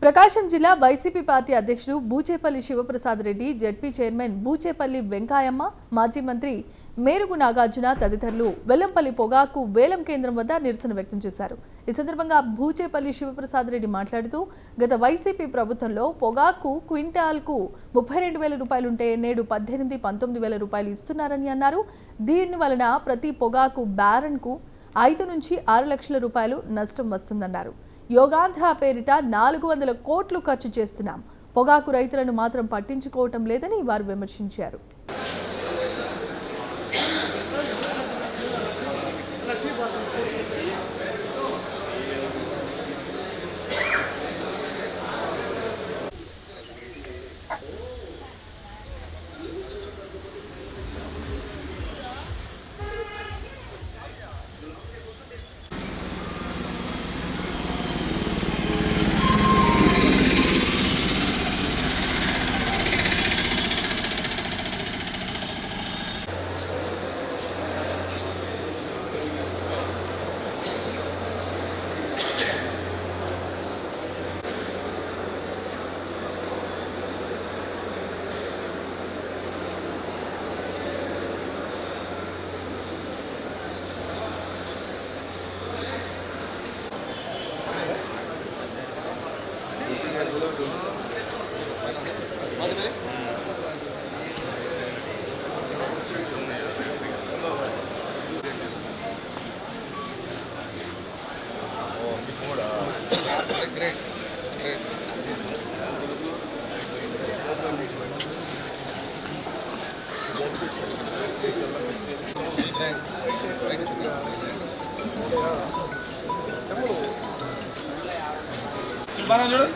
ప్రకాశం జిల్లా YCP party అధ్యక్షుడు Boochepalli Sivaprasad Reddy, ZP chairman Boochepalli Venkayamma, మాజీ మంత్రి మేరుగు నాగార్జున తదితరులు వెల్లంపల్లి పొగాకు వేలం కేంద్రం వద్ద నిరసన వ్యక్తం చేశారు. ఈ సందర్భంగా బూచేపల్లి శివప్రసాద్ రెడ్డి మాట్లాడుతూ, గత వైసీపీ ప్రభుత్వంలో పొగాకు క్వింటాల్కు 32,000 రూపాయలుంటే నేడు 18-19,000 రూపాయలు ఇస్తున్నారని అన్నారు. దీని వలన ప్రతి పొగాకు బ్యారన్కు 5 నుంచి 6 లక్షల రూపాయలు నష్టం వస్తుందన్నారు. యోగాంధ్ర పేరిట 400 కోట్లు ఖర్చు చేస్తున్నాం, పొగాకు రైతులను మాత్రం పట్టించుకోవటం లేదని వారు విమర్శించారు. చూడు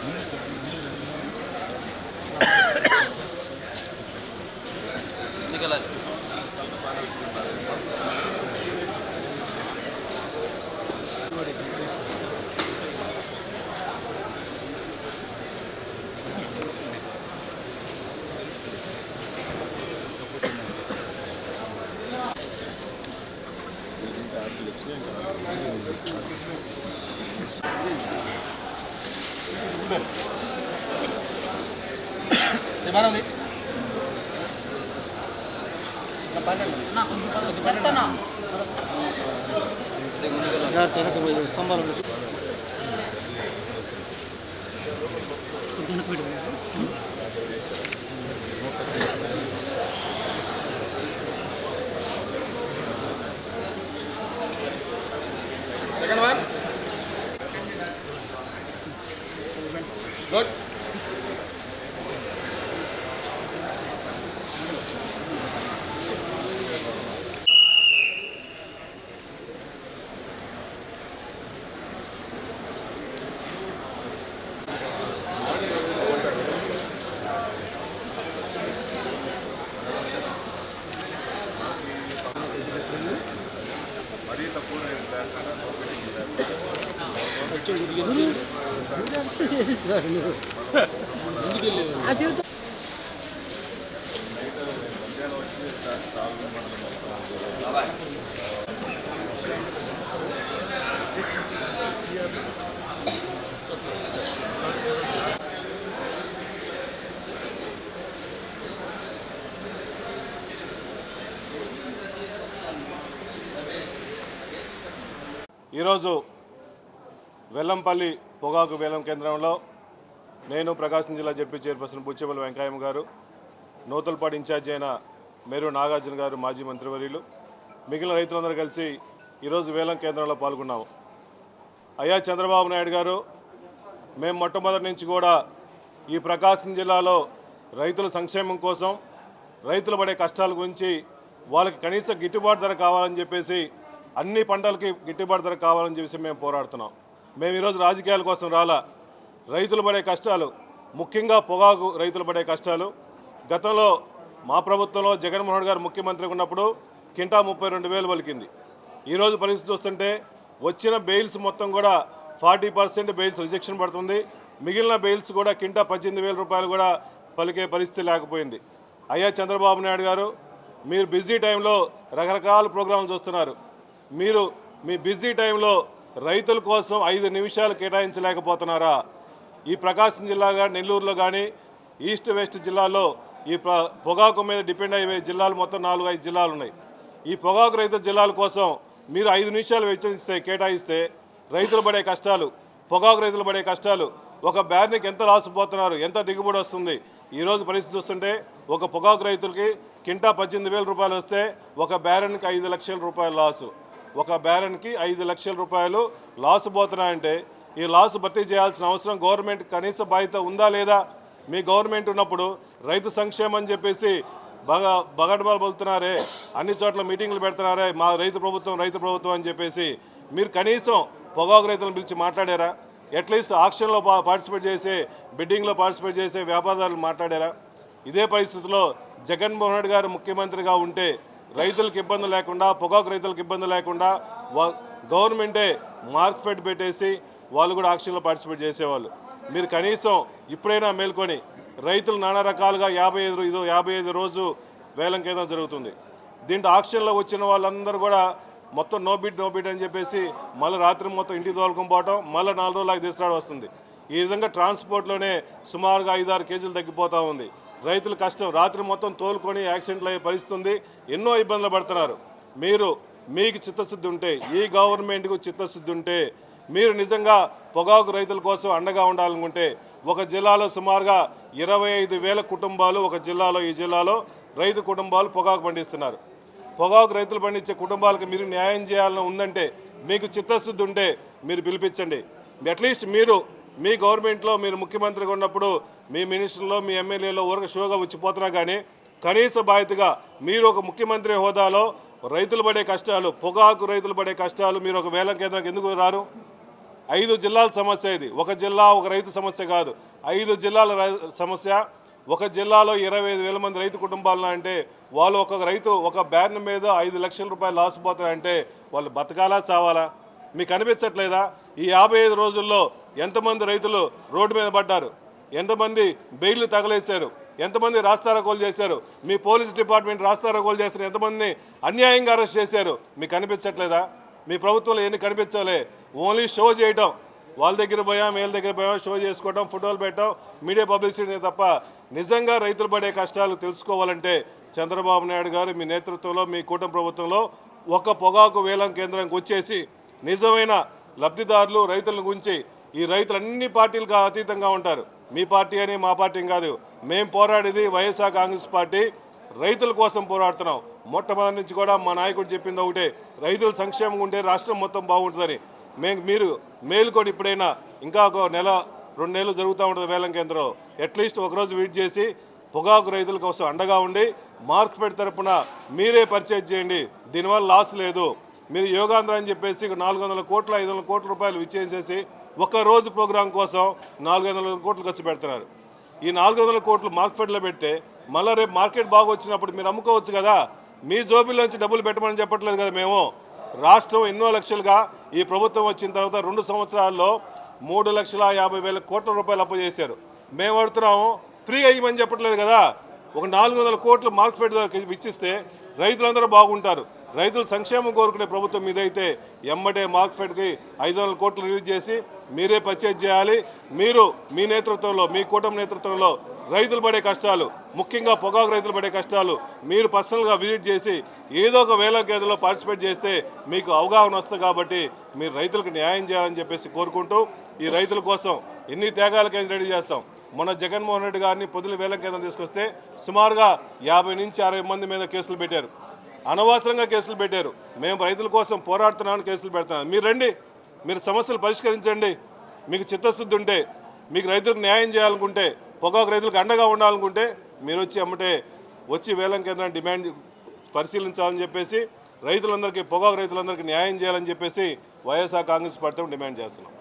ఏమన్నది స్తంభాలు సెకండ్ వన్ గుడ్. ఈరోజు వెల్లంపల్లి పొగాకు వేలం కేంద్రంలో నేను ప్రకాశం జిల్లా జెడ్పీ చైర్పర్సన్ బూచేపల్లి వెంకాయమ్మ గారు, నూతలపాడు ఇన్ఛార్జి అయిన మేరు నాగార్జున గారు, మాజీ మంత్రివర్యులు, మిగిలిన రైతులందరూ కలిసి ఈరోజు వేలం కేంద్రంలో పాల్గొన్నాము. అయ్యా చంద్రబాబు నాయుడు గారు, మేము మొట్టమొదటి నుంచి కూడా ఈ ప్రకాశం జిల్లాలో రైతుల సంక్షేమం కోసం, రైతులు పడే కష్టాల గురించి, వాళ్ళకి కనీస గిట్టుబాటు ధర కావాలని చెప్పేసి, అన్ని పంటలకి గిట్టుబాటు ధర కావాలని చెప్పేసి మేము పోరాడుతున్నాం. మేము ఈరోజు రాజకీయాల కోసం రాలా. రైతులు పడే కష్టాలు, ముఖ్యంగా పొగాకు రైతులు పడే కష్టాలు, గతంలో మా ప్రభుత్వంలో జగన్మోహన్ గారు ముఖ్యమంత్రిగా ఉన్నప్పుడు కింటా 32,000 పలికింది. ఈరోజు పరిస్థితి చూస్తుంటే వచ్చిన బెయిల్స్ మొత్తం కూడా 40% బెయిల్స్ రిజెక్షన్ పడుతుంది. మిగిలిన బెయిల్స్ కూడా కింటా 18,000 రూపాయలు కూడా పలికే పరిస్థితి లేకపోయింది. అయ్యా చంద్రబాబు నాయుడు గారు, మీరు బిజీ టైంలో రకరకాల ప్రోగ్రాంలు చూస్తున్నారు. మీరు మీ బిజీ టైంలో రైతుల కోసం 5 నిమిషాలు కేటాయించలేకపోతున్నారా? ఈ ప్రకాశం జిల్లా కానీ నెల్లూరులో కానీ ఈస్ట్ వెస్ట్ జిల్లాలో ఈ పొగాకు మీద డిపెండ్ అయ్యే జిల్లాలు మొత్తం 4-5 జిల్లాలు ఉన్నాయి. ఈ పొగాకు రైతు జిల్లాల కోసం మీరు 5 నిమిషాలు కేటాయిస్తే రైతులు పడే కష్టాలు, పొగాకు రైతులు పడే కష్టాలు, ఒక బ్యారెన్కి ఎంత లాస్ పోతున్నారు, ఎంత దిగుబడి వస్తుంది. ఈరోజు పరిస్థితి చూస్తుంటే ఒక పొగాకు రైతులకి కింటా 18,000 రూపాయలు వస్తే ఒక బ్యారెన్కి 5 లక్షల రూపాయలు లాసు. ఒక బ్యారెన్కి 5 లక్షల రూపాయలు లాసు పోతున్నాయంటే ఈ లాసు భర్తీ చేయాల్సిన అవసరం గవర్నమెంట్ కనీస బాధ్యత ఉందా లేదా? మీ గవర్నమెంట్ ఉన్నప్పుడు రైతు సంక్షేమం అని చెప్పేసి బగడ్బాలు బలుతున్నారే, అన్ని చోట్ల మీటింగ్లు పెడుతున్నారే, మా రైతు ప్రభుత్వం అని చెప్పేసి మీరు కనీసం పొగాకు రైతులను పిలిచి మాట్లాడారా? అట్లీస్ట్ ఆక్షన్లో పార్టిసిపేట్ చేసే, బిడ్డింగ్లో పార్టిసిపేట్ చేసే వ్యాపారదారులు మాట్లాడారా? ఇదే పరిస్థితిలో జగన్మోహన్ రెడ్డి గారు ముఖ్యమంత్రిగా ఉంటే రైతులకు ఇబ్బంది లేకుండా, పొగాకు రైతులకు ఇబ్బంది లేకుండా గవర్నమెంటే మార్కెట్ పెట్టేసి వాళ్ళు కూడా ఆక్షన్లో పార్టిసిపేట్ చేసేవాళ్ళు. మీరు కనీసం ఇప్పుడైనా మేల్కొని రైతులు నానా రకాలుగా 55 రోజు వేలం కేంద్రం జరుగుతుంది. దీంట్లో ఆక్షన్లో వచ్చిన వాళ్ళందరూ కూడా మొత్తం నో బిడ్ అని చెప్పేసి మళ్ళీ రాత్రి మొత్తం ఇంటికి తోలుకొని పోవటం, మళ్ళీ 4 రోజులకు తీసుకురావడం వస్తుంది. ఈ విధంగా ట్రాన్స్పోర్ట్లోనే సుమారుగా 5-6 కేజీలు తగ్గిపోతూ ఉంది. రైతుల కష్టం, రాత్రి మొత్తం తోలుకొని యాక్సిడెంట్లు అయ్యే పరిస్థితి ఉంది. ఎన్నో ఇబ్బందులు పడుతున్నారు. మీకు చిత్తశుద్ధి ఉంటే, ఈ గవర్నమెంట్కు చిత్తశుద్ధి ఉంటే, మీరు నిజంగా పొగాకు రైతుల కోసం అండగా ఉండాలనుకుంటే ఒక జిల్లాలో సుమారుగా 25,000 కుటుంబాలు ఈ జిల్లాలో రైతు కుటుంబాలు పొగాకు పండిస్తున్నారు. పొగాకు రైతులు పండించే కుటుంబాలకు మీరు న్యాయం చేయాలని ఉందంటే, మీకు చిత్తశుద్ధి ఉంటే మీరు పిలిపించండి. అట్లీస్ట్ మీ గవర్నమెంట్లో మీరు ముఖ్యమంత్రిగా ఉన్నప్పుడు మీ మినిస్టర్లో, మీ ఎమ్మెల్యేలో ఊరక షోగా వచ్చిపోతున్నా కానీ కనీస బాధ్యతగా మీరు ఒక ముఖ్యమంత్రి హోదాలో రైతులు పడే కష్టాలు, పొగాకు రైతులు పడే కష్టాలు మీరు ఒక వేలం కేంద్రానికి ఎందుకు రారు? 5 జిల్లాల సమస్య ఇది. ఒక జిల్లా ఒక రైతు సమస్య కాదు, 5 జిల్లాల సమస్య. ఒక జిల్లాలో 25,000 మంది రైతు కుటుంబాలు అంటే వాళ్ళు ఒక రైతు ఒక బ్యాన్ మీద 5 లక్షల రూపాయలు లాస్ పోతారంటే వాళ్ళు బతకాలా చావాలా? మీకు అనిపించట్లేదా? ఈ 55 రోజుల్లో ఎంతమంది రైతులు రోడ్డు మీద పడ్డారు, ఎంతమంది బెయిల్ తగలేశారు, ఎంతమంది రాస్తారోకోలు చేశారు, మీ పోలీస్ డిపార్ట్మెంట్ రాస్తారోకోలు చేస్తారు, ఎంతమందిని అన్యాయంగా అరెస్ట్ చేశారు? మీకు అనిపించట్లేదా? మీ ప్రభుత్వంలో ఎన్ని కనిపించాలి? ఓన్లీ షో చేయటం, వాళ్ళ దగ్గర పోయాం వీళ్ళ దగ్గర పోయాం, షో చేసుకోవడం, ఫోటోలు పెట్టడం, మీడియా పబ్లిసిటీ తప్ప నిజంగా రైతులు పడే కష్టాలు తెలుసుకోవాలంటే చంద్రబాబు నాయుడు గారు మీ నేతృత్వంలో, మీ కూటమి ప్రభుత్వంలో ఒక పొగాకు వేలం కేంద్రానికి వచ్చేసి నిజమైన లబ్ధిదారులు రైతులను గురించి, ఈ రైతులు అన్ని పార్టీలకు అతీతంగా ఉంటారు. మీ పార్టీ అని మా పార్టీ కాదు, మేము పోరాడేది వైఎస్ఆర్ కాంగ్రెస్ పార్టీ రైతుల కోసం పోరాడుతున్నాం. మొట్టమొదటి నుంచి కూడా మా నాయకుడు చెప్పింది ఒకటే, రైతుల సంక్షేమం ఉంటే రాష్ట్రం మొత్తం బాగుంటుందని. మీరు మేలుకొని ఇప్పుడైనా ఇంకా ఒక 1-2 నెలలు జరుగుతూ ఉంటుంది వేలం కేంద్రం, అట్లీస్ట్ ఒకరోజు వెయిట్ చేసి పొగాకు రైతుల కోసం అండగా ఉండి మార్కెట్ తరపున మీరే పర్చేజ్ చేయండి. దీనివల్ల లాస్ లేదు. మీరు యోగాంధ్ర అని చెప్పేసి 400 కోట్ల 500 కోట్ల రూపాయలు ఇచ్చేసేసి ఒక్కరోజు ప్రోగ్రాం కోసం 400 కోట్లు ఖర్చు పెడుతున్నారు. ఈ 400 కోట్లు మార్కెట్లో పెడితే మళ్ళీ రేపు మార్కెట్ బాగా వచ్చినప్పుడు మీరు అమ్ముకోవచ్చు కదా. మీ జోబీలోంచి డబ్బులు పెట్టమని చెప్పట్లేదు కదా. మేము రాష్ట్రం ఎన్నో లక్షలుగా ఈ ప్రభుత్వం వచ్చిన తర్వాత 2 సంవత్సరాల్లో 3,50,000 కోట్ల రూపాయలు అప్పు చేశారు. మేము అడుగుతున్నాము ఫ్రీగా ఇవ్వమని చెప్పట్లేదు కదా. ఒక 400 కోట్లు మార్కెట్ ఇచ్చిస్తే రైతులందరూ బాగుంటారు. రైతుల సంక్షేమం కోరుకునే ప్రభుత్వం మీదైతే ఎమ్మటే మార్కెట్కి 500 కోట్లు రిలీజ్ చేసి మీరే పర్చేజ్ చేయాలి. మీరు మీ నేతృత్వంలో, మీ కూటమి నేతృత్వంలో రైతులు పడే కష్టాలు, ముఖ్యంగా పొగాకు రైతులు పడే కష్టాలు మీరు పర్సనల్గా విజిట్ చేసి ఏదో ఒక వేలం కేంద్రంలో పార్టిసిపేట్ చేస్తే మీకు అవగాహన వస్తుంది. కాబట్టి మీరు రైతులకు న్యాయం చేయాలని చెప్పేసి కోరుకుంటూ ఈ రైతుల కోసం ఎన్ని త్యాగాలకైనా రెడీ చేస్తాం. మొన్న జగన్మోహన్ రెడ్డి గారిని పొదులు వేలం కేంద్రం తీసుకొస్తే సుమారుగా 50 నుంచి 60 మంది మీద కేసులు పెట్టారు. అనవసరంగా కేసులు పెట్టారు. మేము రైతుల కోసం పోరాడుతున్నామని కేసులు పెడుతున్నాం. మీరు రండి, మీరు సమస్యలు పరిష్కరించండి. మీకు చిత్తశుద్ధి ఉంటే, మీకు రైతులకు న్యాయం చేయాలనుకుంటే, పొగాకు రైతులకు అండగా ఉండాలనుకుంటే మీరు వచ్చి వేలం కేంద్రాన్ని డిమాండ్ పరిశీలించాలని చెప్పేసి రైతులందరికీ, పొగాకు రైతులందరికీ న్యాయం చేయాలని చెప్పేసి వైఎస్ఆర్ కాంగ్రెస్ పార్టీ డిమాండ్ చేస్తున్నాం.